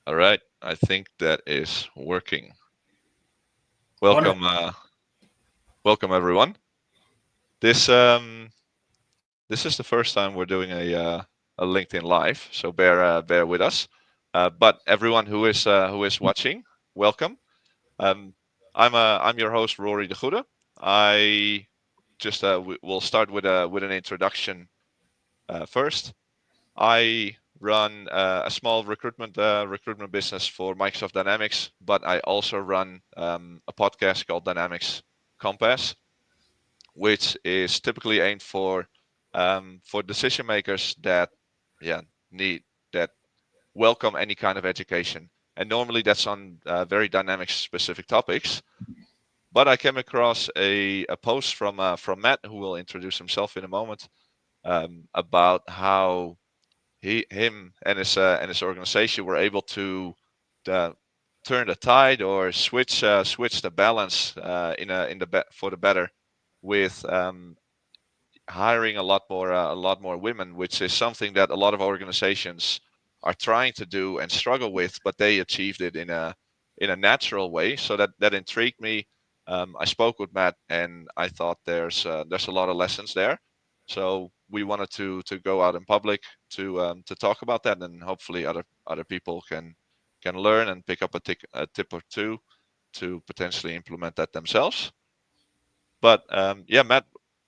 All right, I think that is working. Wonderful. Welcome, welcome everyone. This this is the first time we're doing a LinkedIn live, so bear with us. But everyone who is watching, welcome. Um, I'm your host Rory de Goede. I just we'll start with an introduction first. I run a small recruitment business for Microsoft Dynamics, but I also run a podcast called Dynamics Compass, which is typically aimed for decision makers that yeah need that welcome any kind of education, and normally that's on very dynamics specific topics. But I came across a post from Matt, who will introduce himself in a moment, about how him and his organization were able to uh, turn the tide or switch the balance in the for the better with hiring a lot more women, which is something that a lot of organizations are trying to do and struggle with, but they achieved it in a natural way. So that intrigued me. I spoke with Matt, and I thought there's a lot of lessons there. So we wanted to go out in public to talk about that, and hopefully other people can learn and pick up a tip or two to potentially implement that themselves. But yeah, Matt,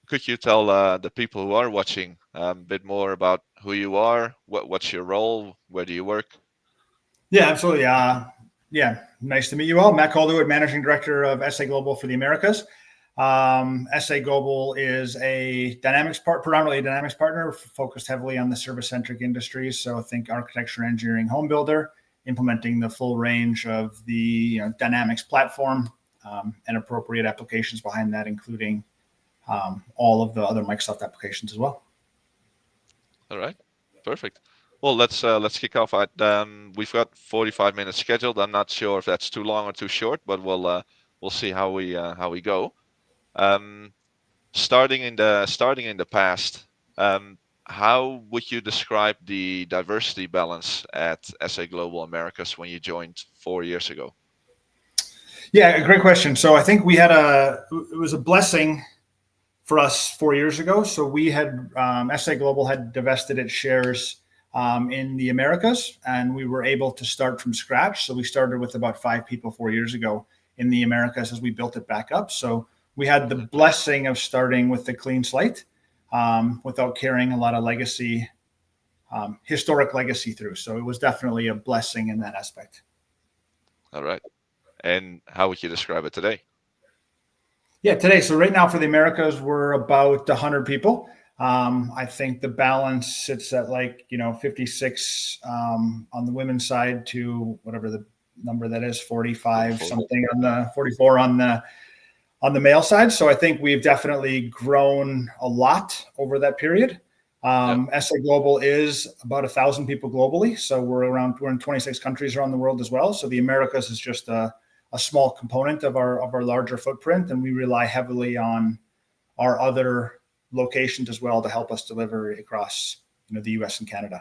could you tell the people who are watching a bit more about who you are? What's your role? Where do you work? Yeah, absolutely. Yeah, nice to meet you all. Matt Calderwood, Managing Director of SA Global for the Americas. SA Global is a predominantly a Dynamics partner, focused heavily on the service-centric industries. So think architecture, engineering, home builder, implementing the full range of the Dynamics platform and appropriate applications behind that, including all of the other Microsoft applications as well. All right, perfect. Well, let's kick off. We've got 45 minutes scheduled. I'm not sure if that's too long or too short, but we'll see how we go. Um, starting in the past, how would you describe the diversity balance at SA Global Americas when you joined 4 years ago? Yeah, great question. So I think it was a blessing for us 4 years ago. So we had SA Global had divested its shares in the Americas, and we were able to start from scratch. So we started with about 5 people 4 years ago in the Americas as we built it back up. So we had the Mhm. blessing of starting with a clean slate without carrying a lot of historic legacy through. So it was definitely a blessing in that aspect. All right. And how would you describe it today? Yeah, today. So right now for the Americas, we're about 100 people. I think the balance sits at 56 on the women's side to whatever the number that is, 45 44. something on Yeah. the 44 on the male side. So I think we've definitely grown a lot over that period. Yeah. SA Global is about 1,000 people globally. So we're in 26 countries around the world as well. So the Americas is just a small component of our larger footprint, and we rely heavily on our other locations as well to help us deliver across the U.S. and Canada.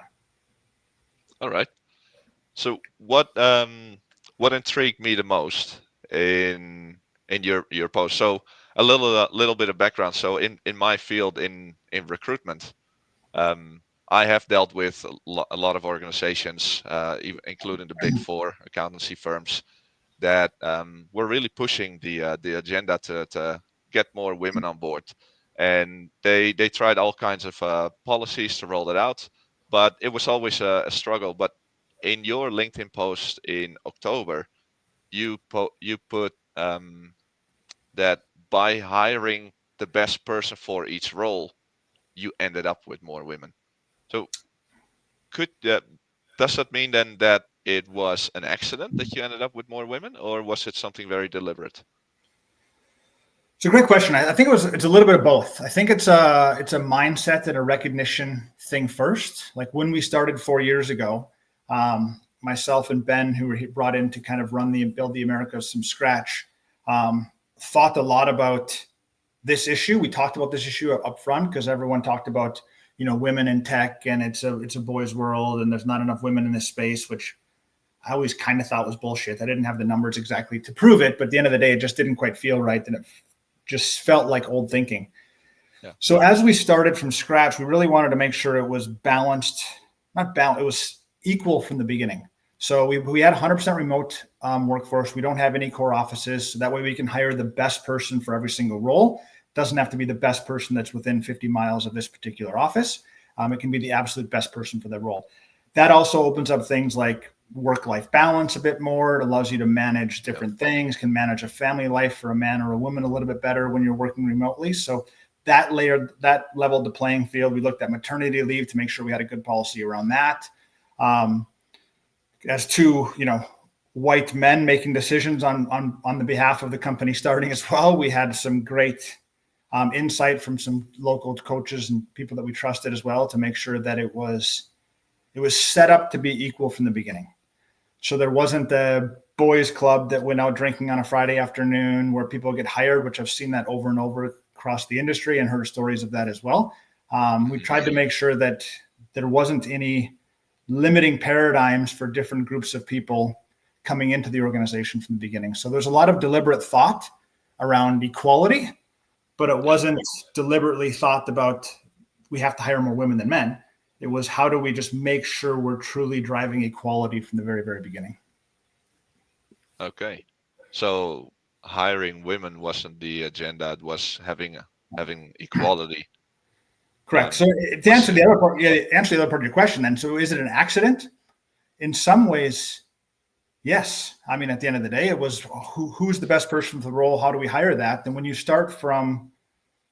All right. So what intrigued me the most in your post? So a little bit of background. So in my field in recruitment, I have dealt with a lot of organizations, including the big four accountancy firms, that were really pushing the agenda to get more women on board, and they tried all kinds of policies to roll it out, but it was always a struggle. But in your LinkedIn post in October, you put that by hiring the best person for each role, you ended up with more women. So could does that mean then that it was an accident that you ended up with more women, or was it something very deliberate? It's a great question. I think it's a little bit of both. I think it's a mindset and a recognition thing first. Like when we started 4 years ago, myself and Ben, who were brought in to kind of build the Americas from scratch, thought a lot about this issue. We talked about this issue up front because everyone talked about women in tech, and it's a boys' world, and there's not enough women in this space, which I always kind of thought was bullshit. I didn't have the numbers exactly to prove it, but at the end of the day, it just didn't quite feel right. And it just felt like old thinking. Yeah. So as we started from scratch, we really wanted to make sure it was balanced, not balanced, it was equal from the beginning. So we had 100% remote workforce. We don't have any core offices. So that way we can hire the best person for every single role. Doesn't have to be the best person that's within 50 miles of this particular office. It can be the absolute best person for the role. That also opens up things like work-life balance a bit more. It allows you to manage different things, can manage a family life for a man or a woman a little bit better when you're working remotely. So that leveled the playing field. We looked at maternity leave to make sure we had a good policy around that. As two, white men making decisions on the behalf of the company starting as well, we had some great insight from some local coaches and people that we trusted as well to make sure that it was set up to be equal from the beginning. So there wasn't the boys club that went out drinking on a Friday afternoon where people get hired, which I've seen that over and over across the industry and heard stories of that as well. We tried to make sure that there wasn't any limiting paradigms for different groups of people coming into the organization from the beginning. So there's a lot of deliberate thought around equality, but it wasn't deliberately thought about we have to hire more women than men. It was how do we just make sure we're truly driving equality from the very, very beginning. Okay. So hiring women wasn't the agenda. It was having equality. Correct. So to answer the other part, of your question then, so is it an accident? In some ways, yes. I mean, at the end of the day, it was who's the best person for the role? How do we hire that? Then when you start from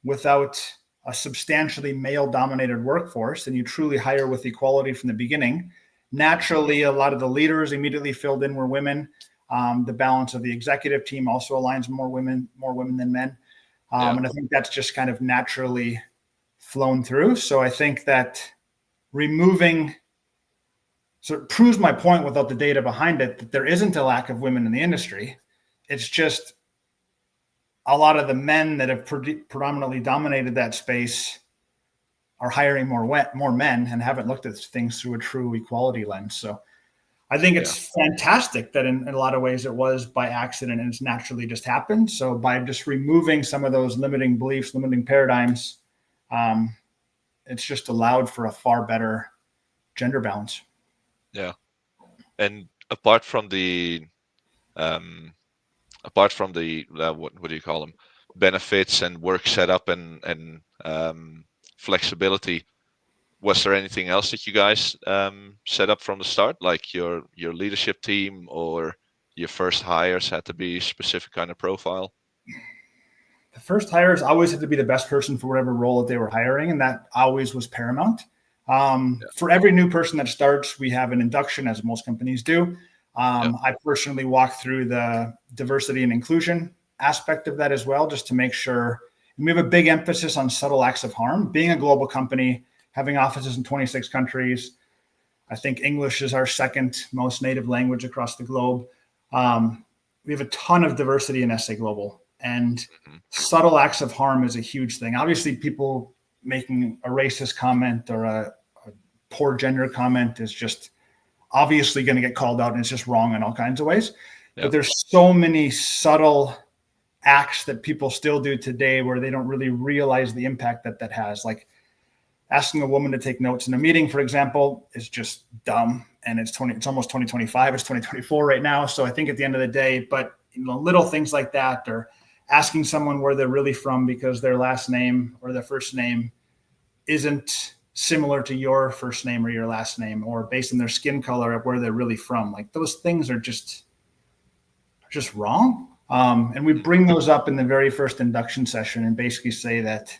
without a substantially male-dominated workforce and you truly hire with equality from the beginning, naturally, a lot of the leaders immediately filled in were women. The balance of the executive team also aligns more women than men. And I think that's just kind of naturally flown through. So I think that so it proves my point without the data behind it, that there isn't a lack of women in the industry. It's just a lot of the men that have predominantly dominated that space are hiring more men and haven't looked at things through a true equality lens. So I think it's fantastic that in a lot of ways it was by accident and it's naturally just happened. So by just removing some of those limiting beliefs, limiting paradigms, it's just allowed for a far better gender balance. Yeah. And apart from the what do you call them, benefits and work setup and flexibility, was there anything else that you guys set up from the start, like your leadership team or your first hires had to be a specific kind of profile? The first hires always had to be the best person for whatever role that they were hiring, and that always was paramount. For every new person that starts, we have an induction, as most companies do. I personally walk through the diversity and inclusion aspect of that as well, just to make sure. And we have a big emphasis on subtle acts of harm. Being a global company, having offices in 26 countries, I think English is our second most native language across the globe. We have a ton of diversity in SA Global, and subtle acts of harm is a huge thing. Obviously, people making a racist comment or a poor gender comment is just obviously going to get called out, and it's just wrong in all kinds of ways. But there's so many subtle acts that people still do today where they don't really realize the impact that has. Like asking a woman to take notes in a meeting, for example, is just dumb. And it's almost 2025. It's 2024 right now. So I think at the end of the day, but little things like that, or asking someone where they're really from because their last name or their first name isn't similar to your first name or your last name, or based on their skin color of where they're really from. Like those things are just wrong. And we bring those up in the very first induction session and basically say that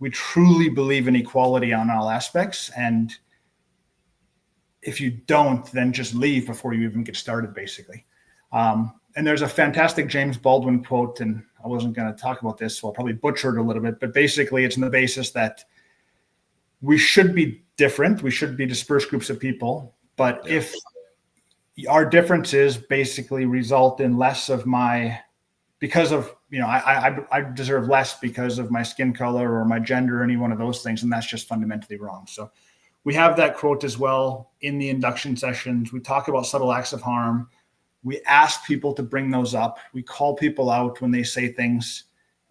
we truly believe in equality on all aspects. And if you don't, then just leave before you even get started, basically. And there's a fantastic James Baldwin quote, and I wasn't going to talk about this, so I'll probably butcher it a little bit, but basically it's on the basis that we should be different. We should be dispersed groups of people. But if our differences basically result in less of because of, I deserve less because of my skin color or my gender or any one of those things, and that's just fundamentally wrong. So we have that quote as well in the induction sessions. We talk about subtle acts of harm. We ask people to bring those up. We call people out when they say things.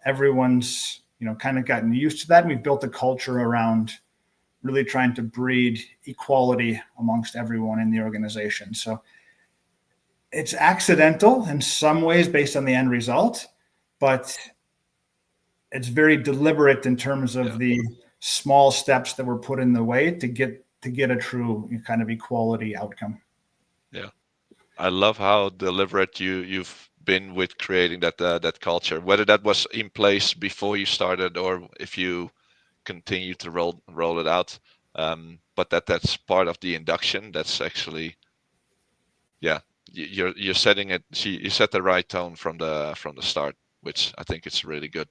Everyone's, kind of gotten used to that. And we've built a culture around really trying to breed equality amongst everyone in the organization. So it's accidental in some ways based on the end result, but it's very deliberate in terms of the small steps that were put in the way to get a true kind of equality outcome. Yeah. I love how deliberate you've been with creating that culture, whether that was in place before you started or if you continue to roll it out. But that's part of the induction. That's actually, yeah, you're setting it. You set the right tone from the start, which I think is really good.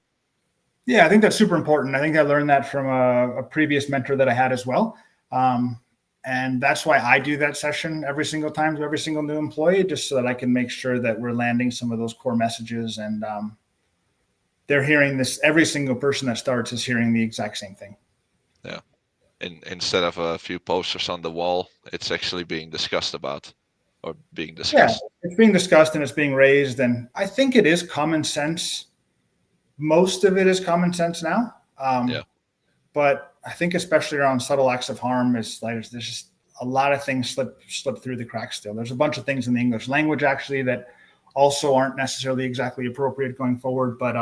Yeah, I think that's super important. I think I learned that from a previous mentor that I had as well. And that's why I do that session every single time to every single new employee, just so that I can make sure that we're landing some of those core messages and they're hearing this. Every single person that starts is hearing the exact same thing. Yeah. Instead of a few posters on the wall, it's actually being discussed about or being discussed. Yeah, it's being discussed and it's being raised. And I think it is common sense. Most of it is common sense now. But I think especially around subtle acts of harm is like there's just a lot of things slip through the cracks still. There's a bunch of things in the English language actually that also aren't necessarily exactly appropriate going forward. But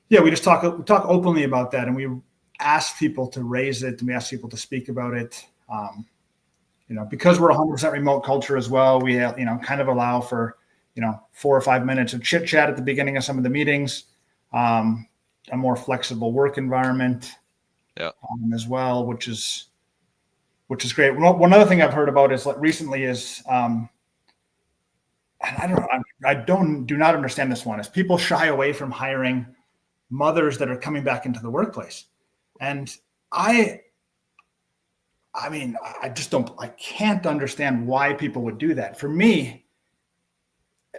we just talk openly about that, and we ask people to raise it, and we ask people to speak about it. Because we're a 100% remote culture as well, we kind of allow for 4 or 5 minutes of chit chat at the beginning of some of the meetings. A more flexible work environment, as well, which is great. One other thing I've heard about is recently is, I do not understand this one, is people shy away from hiring mothers that are coming back into the workplace, and I can't understand why people would do that. For me,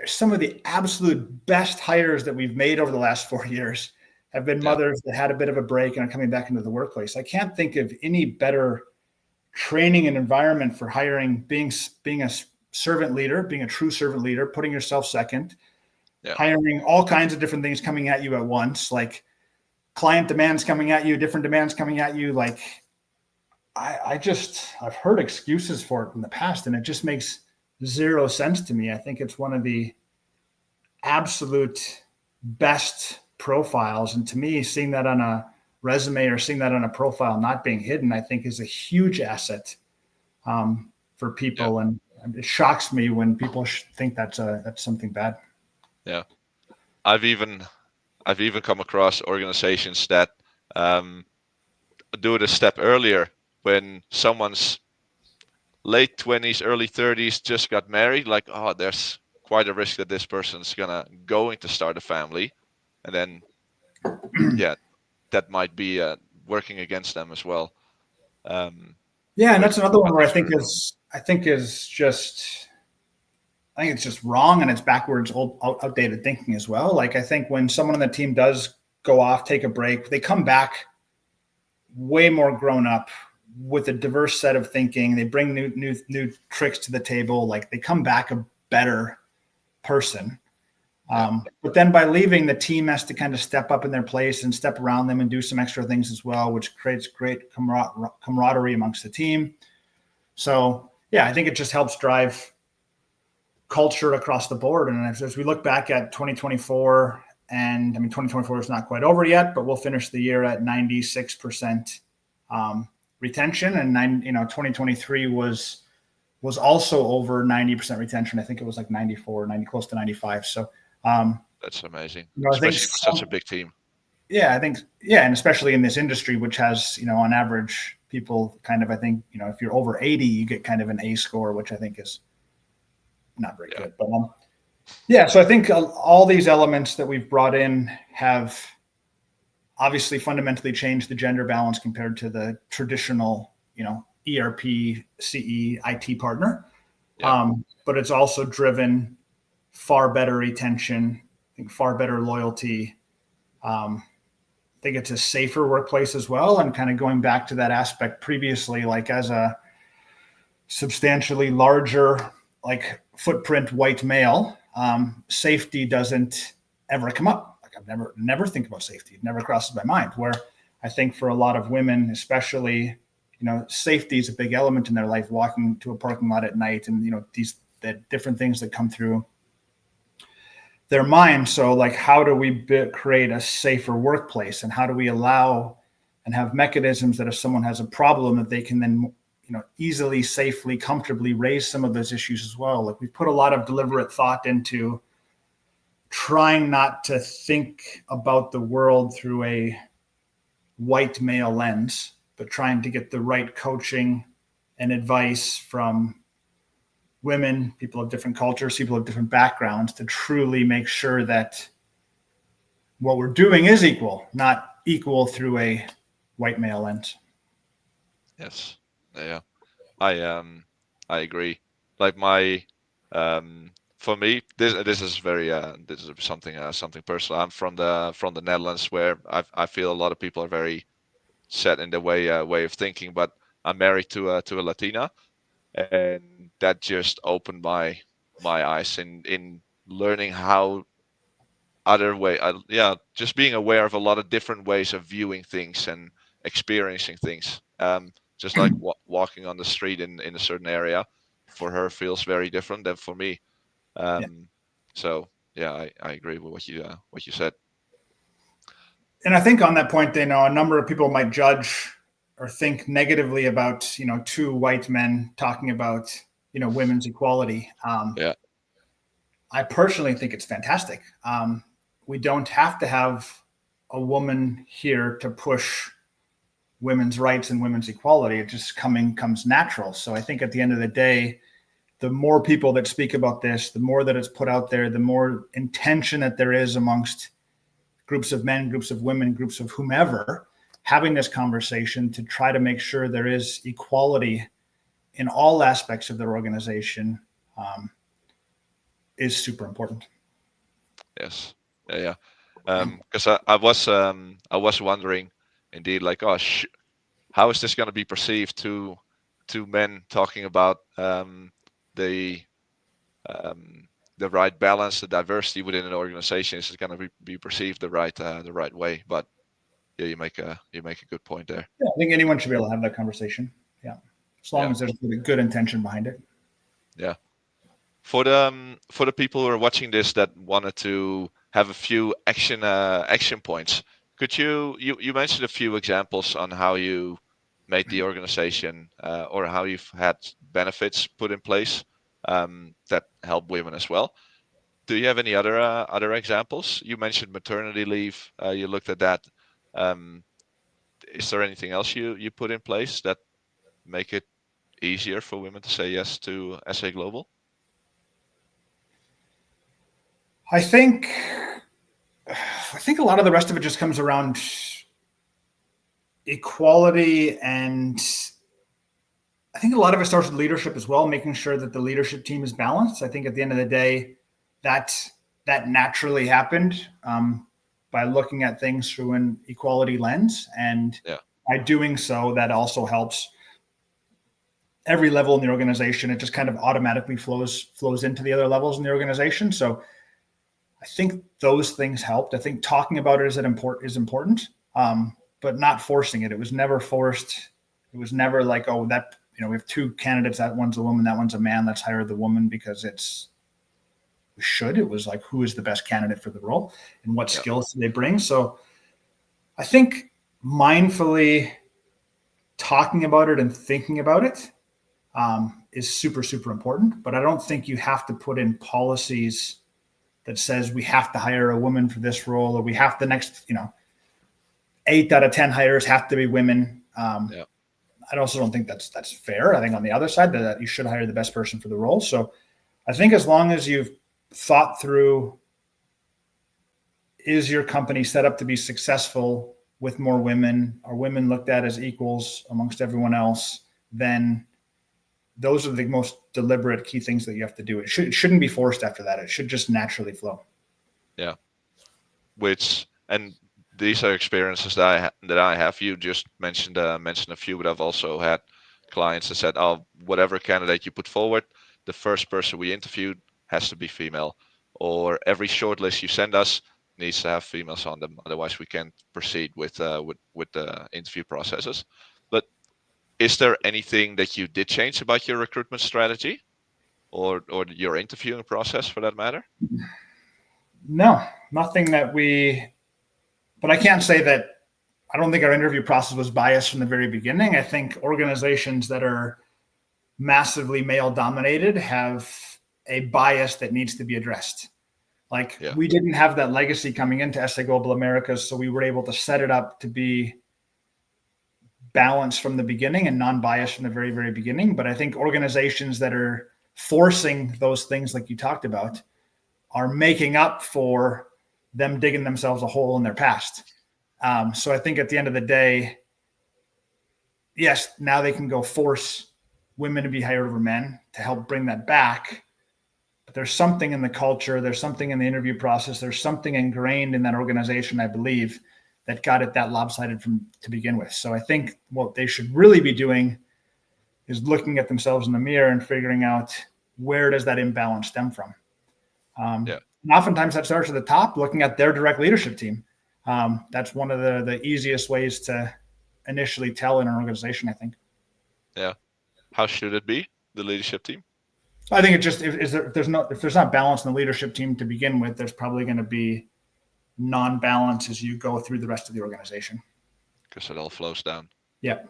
some of the absolute best hires that we've made over the last 4 years have been mothers that had a bit of a break and are coming back into the workplace. I can't think of any better training and environment for hiring, being a servant leader, being a true servant leader, putting yourself second, hiring all kinds of different things coming at you at once, like client demands coming at you, different demands coming at you. Like I've heard excuses for it in the past, and it just makes zero sense to me. I think it's one of the absolute best profiles. And to me, seeing that on a resume or seeing that on a profile not being hidden, I think is a huge asset for people. And it shocks me when people think that's something bad. Yeah. I've even come across organizations that do it a step earlier when someone's late 20s, early 30s, just got married. Like, oh, there's quite a risk that this person's going to start a family, and then that might be working against them as well. And that's another one where I think it's just wrong, and it's backwards, outdated thinking as well. Like I think when someone on the team does go off, take a break, they come back way more grown up with a diverse set of thinking. They bring new tricks to the table. Like they come back a better person. But then by leaving, the team has to kind of step up in their place and step around them and do some extra things as well, which creates great camaraderie amongst the team. So I think it just helps drive culture across the board. And as we look back at 2024, and 2024 is not quite over yet, but we'll finish the year at 96% retention, and 2023 was also over 90% retention. I think it was like 94, close to 95. So that's amazing. Especially for such a big team. Yeah, I think, and especially in this industry, which has, on average, people kind of, I think, if you're over 80, you get kind of an A score, which I think is not very good. But so I think all these elements that we've brought in have obviously fundamentally changed the gender balance compared to the traditional, ERP, CE, IT partner. But it's also driven far better retention, I think far better loyalty, think it's a safer workplace as well. And kind of going back to that aspect previously, like as a substantially larger like footprint white male, safety doesn't ever come up. Like I've never think about safety. It never crosses my mind. Where I think for a lot of women, especially, safety is a big element in their life. Walking to a parking lot at night, and these the different things that come through their mind. So like, how do we create a safer workplace, and how do we allow and have mechanisms that if someone has a problem, that they can then easily, safely, comfortably raise some of those issues as well. Like we put a lot of deliberate thought into trying not to think about the world through a white male lens, but trying to get the right coaching and advice from women, people of different cultures, people of different backgrounds, to truly make sure that what we're doing is equal, not equal through a white male lens. Yes. Yeah. I agree. Like my for me, this is very this is something personal. I'm from the Netherlands, where I feel a lot of people are very set in their way of thinking. But I'm married to a Latina, and that just opened my eyes in learning how just being aware of a lot of different ways of viewing things and experiencing things. Just like walking on the street in a certain area, for her feels very different than for me. Yeah. Um, so yeah, I agree with what you said. And I think on that point, a number of people might judge or think negatively about, two white men talking about, women's equality. Yeah, I personally think it's fantastic. We don't have to have a woman here to push women's rights and women's equality. It just comes natural. So I think at the end of the day, the more people that speak about this, the more that it's put out there, the more intention that there is amongst groups of men, groups of women, groups of whomever, having this conversation to try to make sure there is equality in all aspects of their organization, is super important. yes, yeah. Because I was wondering, indeed, like, oh, how is this going to be perceived to men talking about the um, the right balance, the diversity within an organization? Is it going to be perceived the right way? But yeah, you make a good point there. Yeah, I think anyone should be able to have that conversation. Yeah, as long Yeah, as there's a good intention behind it. yeah. For the people who are watching this that wanted to have a few action points, could you mentioned a few examples on how you made the organization or how you've had benefits put in place that help women as well. Do you have any other examples? You mentioned maternity leave. You looked at that. Um, is there anything else you put in place that make it easier for women to say yes to SA Global? I think I think a lot of the rest of it just comes around equality, and I think a lot of it starts with leadership as well, making sure that the leadership team is balanced. I think at the end of the day, that that naturally happened, by looking at things through an equality lens, and Yeah, by doing so, that also helps every level in the organization. It just kind of automatically flows into the other levels in the organization. So I think those things helped. I think talking about it is important, but not forcing it. It was never forced. It was never like, oh, that we have two candidates. That one's a woman. That one's a man. Let's hire the woman because we should. It was like, who is the best candidate for the role and what yeah, skills do they bring? So I think mindfully talking about it and thinking about it, is super, super important. But I don't think you have to put in policies that says we have to hire a woman for this role, or we have the next, 8 out of 10 hires have to be women. yeah, I also don't think that's fair. I think on the other side that you should hire the best person for the role. So I think as long as you've thought through, is your company set up to be successful with more women? Are women looked at as equals amongst everyone else? Then those are the most deliberate key things that you have to do. It shouldn't be forced after that. It should just naturally flow. yeah. Which and these are experiences that I have. You just mentioned a few, but I've also had clients that said, "Oh, whatever candidate you put forward, the first person we interviewed has to be female, or every shortlist you send us needs to have females on them. Otherwise, we can't proceed with the interview processes." But is there anything that you did change about your recruitment strategy, or your interviewing process, for that matter? No, nothing that but I can't say that. I don't think our interview process was biased from the very beginning. I think organizations that are massively male dominated have a bias that needs to be addressed. Like Yeah, we didn't have that legacy coming into SA Global Americas, so we were able to set it up to be balanced from the beginning and non-biased from the very, very beginning. But I think organizations that are forcing those things like you talked about are making up for them digging themselves a hole in their past. So I think at the end of the day, yes, now they can go force women to be hired over men to help bring that back. But there's something in the culture, there's something in the interview process, there's something ingrained in that organization, I believe, that got it that lopsided from to begin with. So I think what they should really be doing is looking at themselves in the mirror and figuring out where does that imbalance stem from. yeah, And oftentimes that starts at the top, looking at their direct leadership team. That's one of the easiest ways to initially tell in an organization, I think. yeah. How should it be, the leadership team? I think it just if there's not balance in the leadership team to begin with, there's probably going to be non-balance as you go through the rest of the organization. Because it all flows down. Yeah.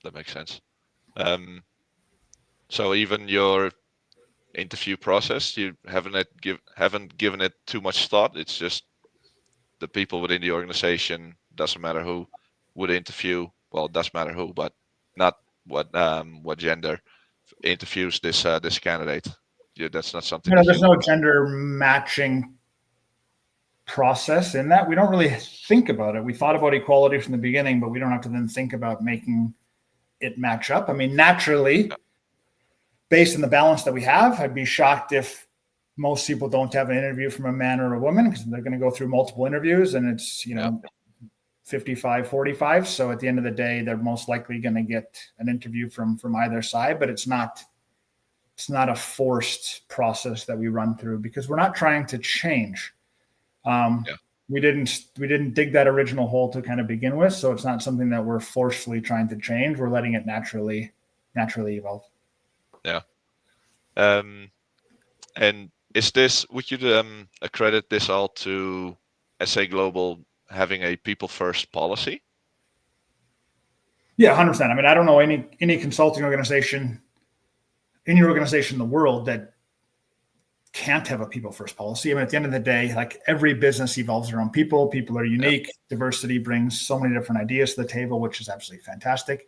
That makes sense. So even your interview process, you haven't given it too much thought. It's just the people within the organization. Doesn't matter who would interview. Well, it does matter who, but not what gender interviews this candidate. Yeah, that's not something that There's you. no gender matching process in that. We don't really think about it. We thought about equality from the beginning, but we don't have to then think about making it match up. I mean, naturally, based on the balance that we have, I'd be shocked if most people don't have an interview from a man or a woman because they're going to go through multiple interviews and it's, Yeah, 55-45. So at the end of the day, they're most likely going to get an interview from either side, but it's not a forced process that we run through because we're not trying to change. Um, yeah, we didn't dig that original hole to kind of begin with, so it's not something that we're forcefully trying to change. We're letting it naturally evolve. yeah. Um, and would you accredit this all to SA Global having a people first policy? Yeah, 100%. I mean, I don't know any consulting organization, any organization in the world that can't have a people first policy. I mean, at the end of the day, like every business evolves around people. People are Yeah, unique. Diversity brings so many different ideas to the table, which is absolutely fantastic.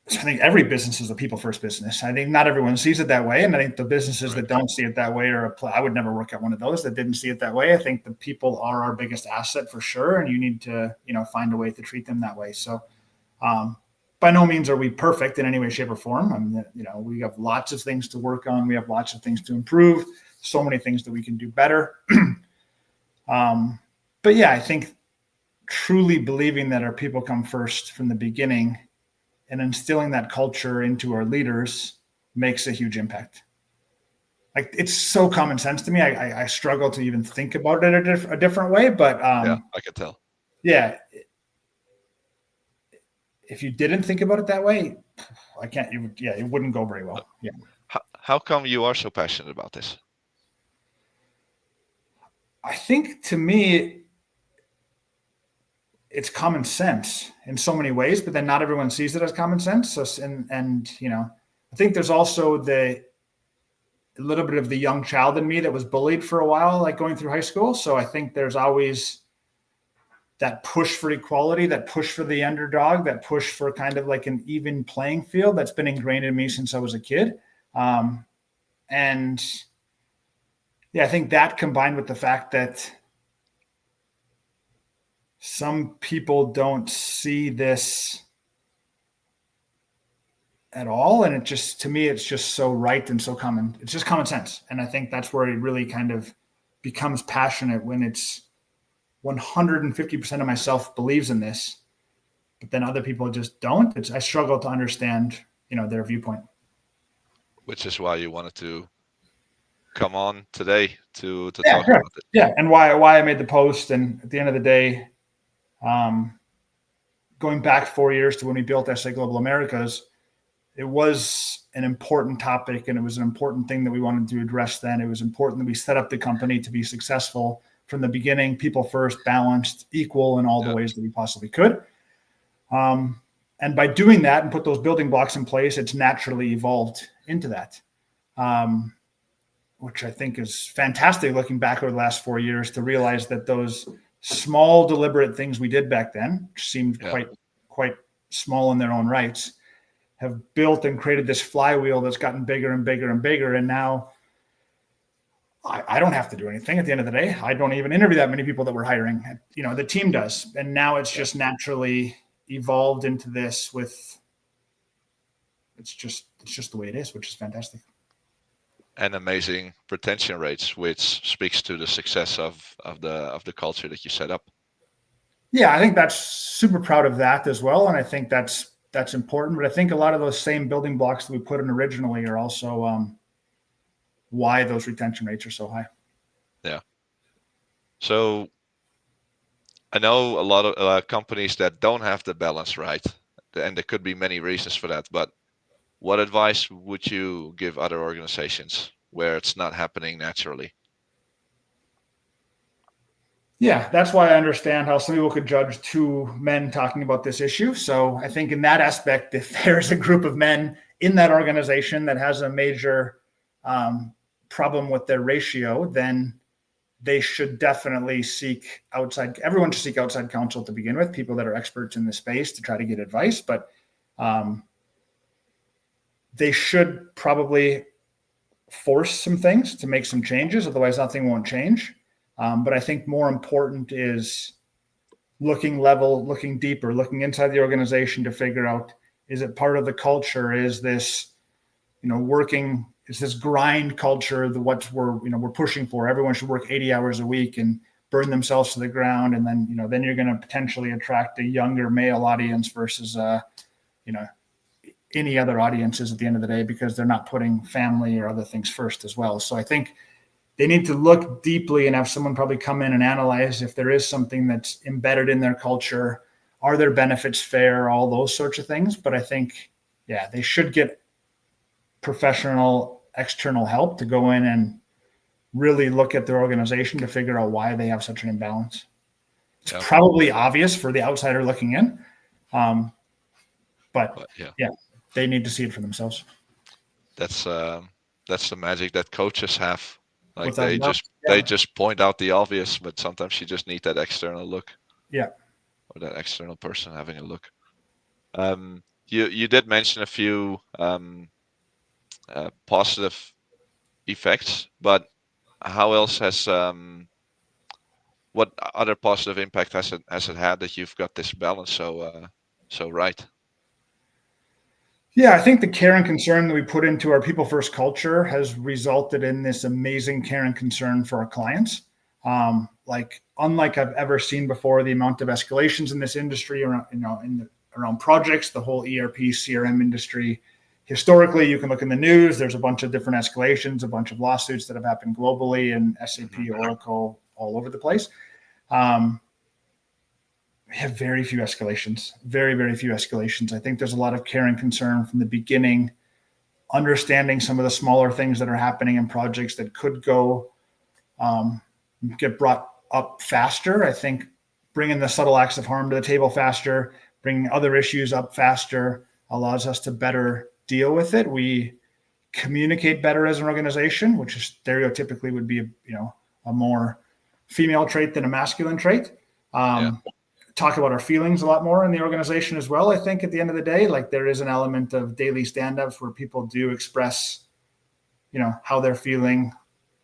So I think every business is a people first business. I think not everyone sees it that way. And I think the businesses right. that don't see it that way I would never work at one of those that didn't see it that way. I think the people are our biggest asset for sure. And you need to, find a way to treat them that way. So, by no means are we perfect in any way, shape, or form. I mean, we have lots of things to work on. We have lots of things to improve. So many things that we can do better. But yeah, I think truly believing that our people come first from the beginning and instilling that culture into our leaders makes a huge impact. Like it's so common sense to me. I struggle to even think about it a different way, but Yeah, I can tell. yeah, if you didn't think about it that way, I can't. It wouldn't go very well. Yeah, How come you are so passionate about this? I think to me, it's common sense in so many ways, but then not everyone sees it as common sense. So, and I think there's also a little bit of the young child in me that was bullied for a while, like going through high school. So I think there's always that push for equality, that push for the underdog, that push for kind of like an even playing field that's been ingrained in me since I was a kid. And yeah, I think that combined with the fact that some people don't see this at all. And it just, to me, it's just so right and so common. It's just common sense. And I think that's where it really kind of becomes passionate when it's 150% of myself believes in this, but then other people just don't. I struggle to understand, their viewpoint. Which is why you wanted to come on today to Yeah, talk sure. about it. Yeah, and why I made the post. And at the end of the day, going back 4 years to when we built SA Global Americas, it was an important topic, and it was an important thing that we wanted to address then. It was important that we set up the company to be successful from the beginning, people first, balanced, equal in all the ways that we possibly could. And by doing that and put those building blocks in place, it's naturally evolved into that, which I think is fantastic looking back over the last 4 years to realize that those small, deliberate things we did back then, which seemed quite small in their own rights, have built and created this flywheel that's gotten bigger and bigger and bigger. And now I don't have to do anything at the end of the day. I don't even interview that many people that we're hiring. The team does. And now it's just naturally evolved into this it's just the way it is, which is fantastic. And amazing retention rates, which speaks to the success of the culture that you set up. Yeah, I think that's super proud of that as well. And I think that's important. But I think a lot of those same building blocks that we put in originally are also why those retention rates are so high. Yeah. So I know a lot of companies that don't have the balance right, and there could be many reasons for that. But what advice would you give other organizations where it's not happening naturally? Yeah, that's why I understand how some people could judge two men talking about this issue. So I think in that aspect, if there's a group of men in that organization that has a major problem with their ratio, then they should definitely everyone should seek outside counsel to begin with, people that are experts in the space to try to get advice. But they should probably force some things to make some changes. Otherwise, nothing won't change. But I think more important is looking deeper, looking inside the organization to figure out, is it part of the culture? Is this, is this grind culture what we're pushing for? Everyone should work 80 hours a week and burn themselves to the ground. And then, then you're going to potentially attract a younger male audience versus, any other audiences at the end of the day, because they're not putting family or other things first as well. So I think they need to look deeply and have someone probably come in and analyze if there is something that's embedded in their culture. Are their benefits fair? All those sorts of things. But I think, they should get professional external help to go in and really look at their organization to figure out why they have such an imbalance. It's probably obvious for the outsider looking in. But they need to see it for themselves. That's the magic that coaches have. Like Without they just point out the obvious, but sometimes you just need that external look. Yeah. Or that external person having a look. You did mention a few positive effects, but how else has what other positive impact has it had that you've got this balance so right? Yeah, I think the care and concern that we put into our people first culture has resulted in this amazing care and concern for our clients. Unlike I've ever seen before, the amount of escalations in this industry around, around projects, the whole ERP, CRM industry. Historically, you can look in the news, there's a bunch of different escalations, a bunch of lawsuits that have happened globally, and SAP, Oracle, all over the place. We have very few escalations, very, very few escalations. I think there's a lot of care and concern from the beginning, understanding some of the smaller things that are happening in projects that could get brought up faster. I think bringing the subtle acts of harm to the table faster, bringing other issues up faster allows us to better deal with it. We communicate better as an organization, which is stereotypically would be a more female trait than a masculine trait. Talk about our feelings a lot more in the organization as well. I think at the end of the day, there is an element of daily stand-ups where people do express, how they're feeling.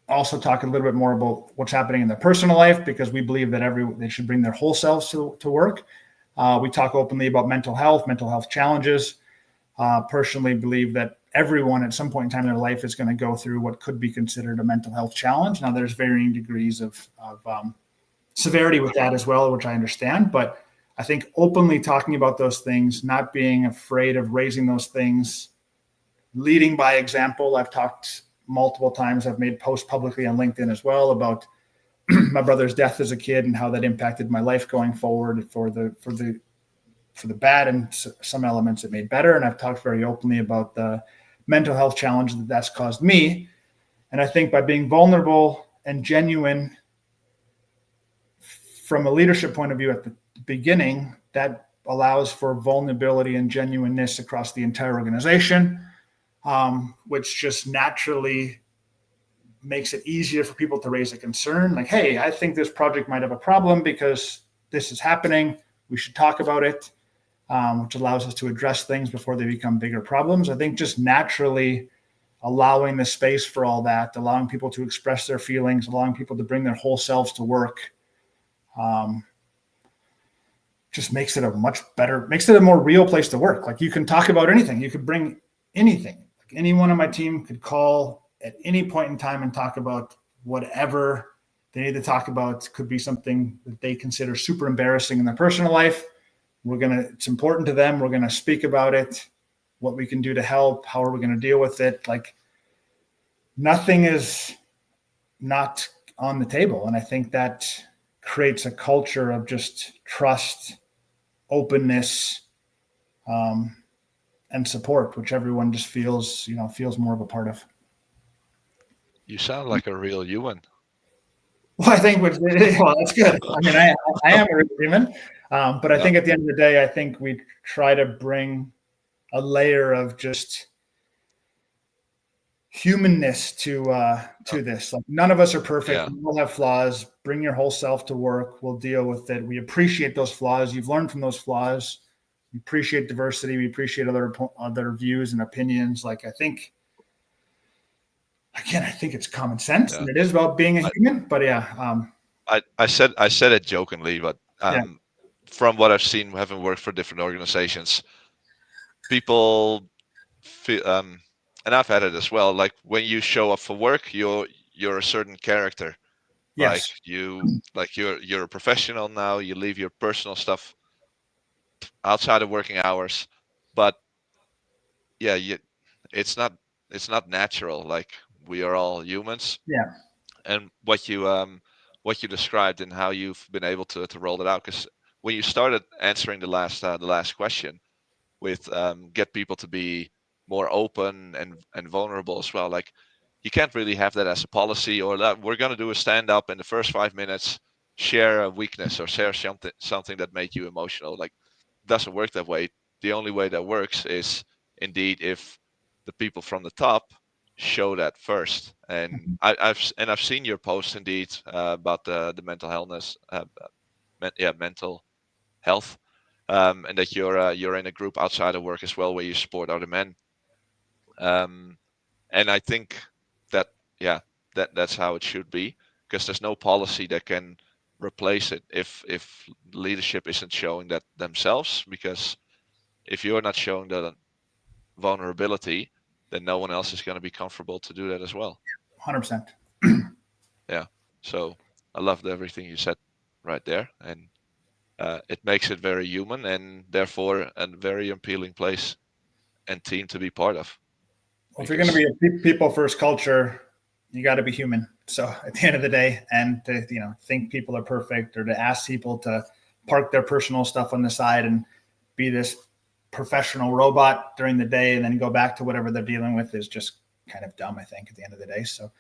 Also talk a little bit more about what's happening in their personal life, because we believe that they should bring their whole selves to work. We talk openly about mental health challenges. Personally believe that everyone at some point in time in their life is going to go through what could be considered a mental health challenge. Now, there's varying degrees of severity with that as well, which I understand. But I think openly talking about those things, not being afraid of raising those things, leading by example. I've talked multiple times. I've made posts publicly on LinkedIn as well about my brother's death as a kid and how that impacted my life going forward for the bad, and some elements it made better. And I've talked very openly about the mental health challenge that that's caused me. And I think by being vulnerable and genuine from a leadership point of view at the beginning, that allows for vulnerability and genuineness across the entire organization, which just naturally makes it easier for people to raise a concern. Like, hey, I think this project might have a problem because this is happening. We should talk about it, which allows us to address things before they become bigger problems. I think just naturally allowing the space for all that, allowing people to express their feelings, allowing people to bring their whole selves to work, just makes it a more real place to work. Like, you can talk about anything. You could bring anything. Like, anyone on my team could call at any point in time and talk about whatever they need to talk about. It could be something that they consider super embarrassing in their personal life. It's important to them. We're going to speak about it, what we can do to help, how are we going to deal with it. Like, nothing is not on the table. And I think that creates a culture of just trust, openness, and support, which everyone just feels more of a part of. You sound like a real human. Well, I think that's good. I mean, I am a real human, but I think at the end of the day, I think we try to bring a layer of just humanness to this. Like, none of us are perfect. Yeah. We all have flaws. Bring your whole self to work. We'll deal with it. We appreciate those flaws. You've learned from those flaws. We appreciate diversity. We appreciate other views and opinions. Like, I think it's common sense, and it is about being a human. But I said it jokingly, but from what I've seen, having worked for different organizations, people feel, and I've had it as well. Like, when you show up for work, you're a certain character. yes, You're a professional now. You leave your personal stuff outside of working hours, but yeah, it's not it's not natural. Like, we are all humans, yeah, and what you described and how you've been able to roll it out. Because when you started answering the last question with get people to be more open and vulnerable as well, like, you can't really have that as a policy, or that we're going to do a stand up in the first 5 minutes, share a weakness or share something that made you emotional. Like, it doesn't work that way. The only way that works is indeed if the people from the top show that first. And I've seen your post indeed about the mental health, mental health, and that you're in a group outside of work as well where you support other men. And I think that yeah, that's how it should be, because there's no policy that can replace it if leadership isn't showing that themselves. Because if you're not showing the vulnerability, then no one else is going to be comfortable to do that as well. 100%. Yeah. So I loved everything you said right there, and it makes it very human and therefore a very appealing place and team to be part of. Well, if you're going to be a people first culture, you got to be human. So at the end of the day, and to think people are perfect, or to ask people to park their personal stuff on the side and be this professional robot during the day and then go back to whatever they're dealing with, is just kind of dumb, I think, at the end of the day. So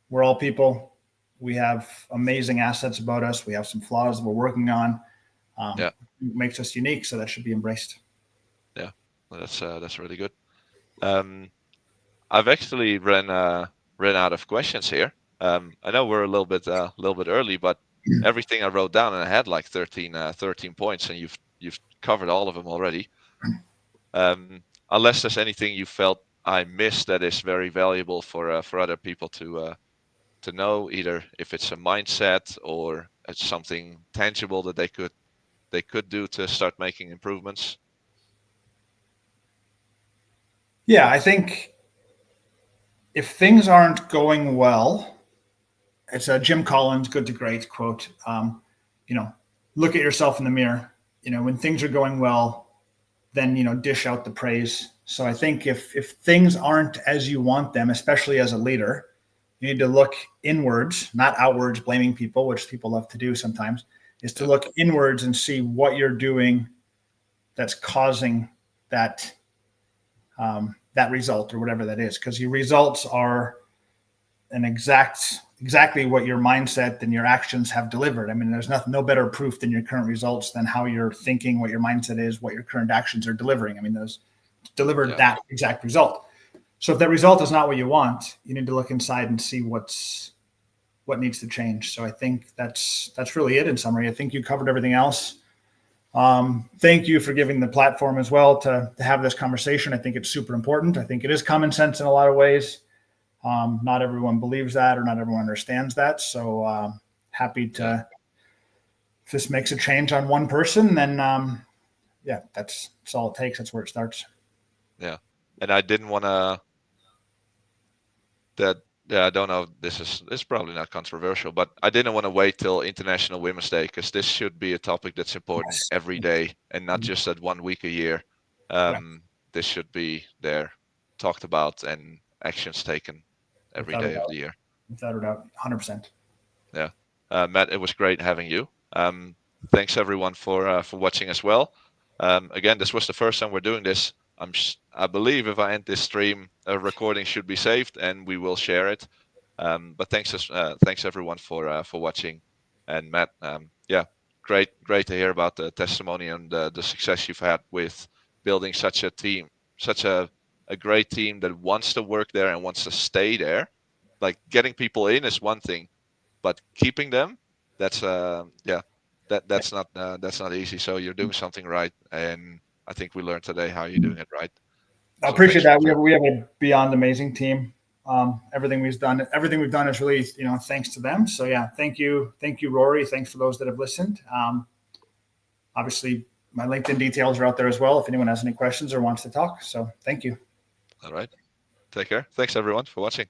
we're all people. We have amazing assets about us. We have some flaws that we're working on. It makes us unique, so that should be embraced. Yeah, well, that's really good. I've actually ran out of questions here. I know we're a little bit early, but everything I wrote down, and I had like 13 points, and you've covered all of them already. Unless there's anything you felt I missed that is very valuable for other people to know, either if it's a mindset or it's something tangible that they could do to start making improvements. Yeah, I think if things aren't going well, it's a Jim Collins good to great quote. You know, look at yourself in the mirror. When things are going well, then dish out the praise. So I think if things aren't as you want them, especially as a leader, you need to look inwards, not outwards, blaming people, which people love to do sometimes. Is to Yeah, look inwards and see what you're doing that's causing that result or whatever that is, because your results are exactly what your mindset and your actions have delivered. I mean, there's no better proof than your current results than how you're thinking, what your mindset is, what your current actions are delivering. I mean, those delivered yeah, that exact result. So if that result is not what you want, you need to look inside and see what needs to change. So I think that's really it in summary. I think you covered everything else. Thank you for giving the platform as well to have this conversation. I think it's super important. I think it is common sense in a lot of ways. Not everyone believes that, or not everyone understands that. So happy yeah, to, if this makes a change on one person, then yeah, that's all it takes. That's where it starts. yeah. And I didn't want to that. Yeah, I don't know. This is probably not controversial, but I didn't want to wait till International Women's Day because this should be a topic that's important Yes. every day and not just at 1 week a year. Yeah, This should be there, talked about, and actions taken every without a day of doubt. the year. Without a doubt, 100%. Yeah, Matt, it was great having you. Thanks everyone for watching as well. Again, this was the first time we're doing this. I believe if I end this stream, a recording should be saved and we will share it. But thanks everyone for watching. And Matt, yeah, great to hear about the testimony and the success you've had with building such a team, such a great team that wants to work there and wants to stay there. Like getting people in is one thing, but keeping them, that's yeah, that's not easy. So you're doing something right, and I think we learned today how you're doing it right. I So appreciate thanks for that. We sharing. have we have a beyond amazing team. Everything we've done is really thanks to them. So yeah, thank you, Rory. Thanks for those that have listened. Obviously, my LinkedIn details are out there as well if anyone has any questions or wants to talk. So thank you. All right, take care. Thanks everyone for watching.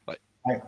Bye. Bye.